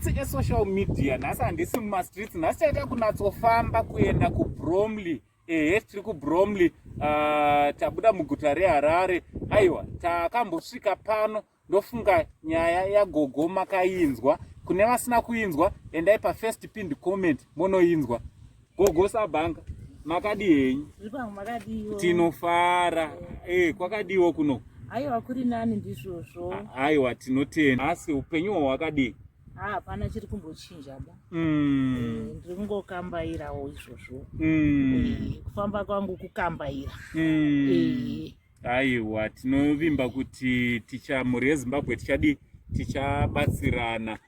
streets esocial media nhasi handisi mumastreets nhasi taita kunatsofamba kuenda kuBromley. Tiri kuBromley, tabuda muguta reHarare. Aiwa, takambosvika pano ndofunga nyaya yaGogo makainzwa. Kune vasina kuinzwa endai pafirst pinned comment monoinzwa. Gogo Sabhanga makadi henyu? Tinofara. Kwakadiwo kuno? Aiwa, kuri nani ndizvozvo. Aiwa, tinotenda. Asi upenyu hwakadii? Hapana chiri kumbochinja ba. Ndiri kungokambairawo izvozvo. Kufamba kwangu kukambaira. Aiwa, tinovimba kuti mhuri yeZimbabwe tichabatsirana.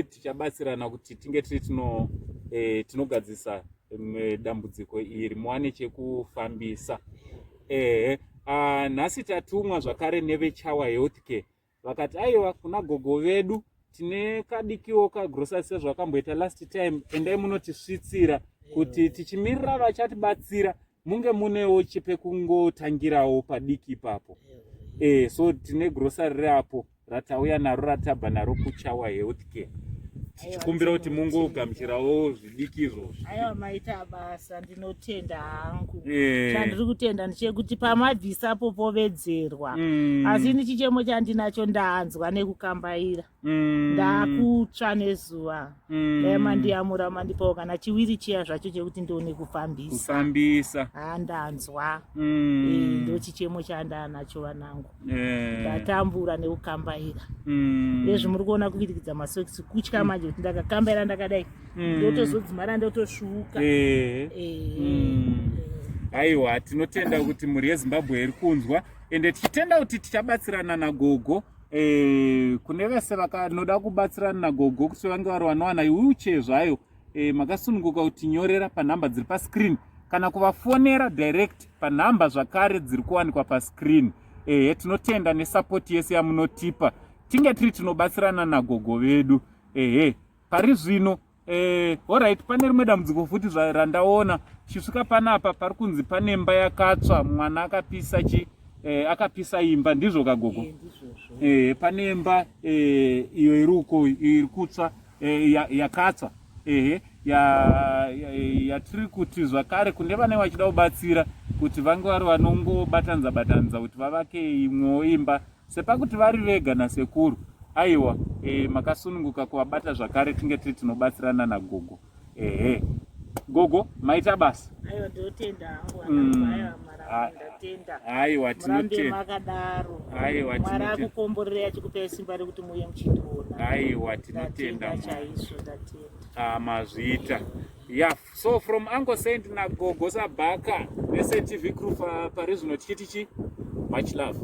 Tichabatsirana kuti tinge tiri tinogadzisa dambudziko iri muwane chekufambisa. Nhasi tatumwa zvakare neveChawa Health Care. Vakati aiwa, kuna gogo vedu tine kadikiwo kagrocery sezvakamboita last time, endai munotisvitsira kuti tichimirira vachatibatsira munge munewo chepekungotangirawo padiki ipapo. So tine grocery rapo ratauya naro ratabva naro kuChawa Health Care. Tichikumbira kuti mungogamuchirawo zvidiki izvozvo. Aiwa, maita basa, ndinotenda hangu. Chandiri kutenda ndechekuti pamabvisapo povedzerwa. Asi ini chichemo chandinacho ndaanzwa nekukambaira. Ndakutsva nezuva. Daima ndiyamura mandipawo kana chiwiri chiya zvacho chekuti ndione kufambisa. Ndanzwa. Ndo chichemo chandaanacho vanangu. Ndatambura nekukambaira. Nezvimuri kuona kuvirikidza masokisi kutya manje kuti ndakakambaira ndakadai ndotozodzimara ndotosvuka. Aiwa, tinotenda kuti mhuri yeZimbabwe iri kunzwa ende tichitenda kuti tichabatsirana naGogo. Kune vese vakanoda kubatsirana naGogo kuti vange vari vanowana wheelchair zvayo, makasununguka kuti nyorera panhamba dziri pascreen kana kuvafonera direct panhamba zvakare dziri kuwanikwa pascreen. Tinotenda nesupport yese yamunotipa tinge tiri tinobatsirana naGogo vedu. Pari zvino alright, pane rimwe dambudziko futi randaona chisvika panapa pari kunzi pane imba yakatsva, mwana akapisa imba, ndizvo kaGogo? Pane imba iyo iri kutsva yakatsva. Yatiri kuti zvakare kune vane vachida kubatsira kuti vange vari vanongobatanidza kuti vavake imwewo imba sepakuti vari vega nasekuru. Aiwa, makasununguka kuvabata zvakare tinge tiri tinobatsirana naGogo. Gogo, maita basa. Aiwa, ndotenda hangu. Ndatenda. Aiwa, tinotenda. Makadaro. Aiwa, tinotenda. Mwari akukomborera achikupai simba rekuti muye muchitiona. Aiwa, tinotenda. Chaizvo ndatenda. Mazvita. Yeah, so from Uncle Saint naGogo Sabhaka, SATV crew pari zvino tichitichi much love.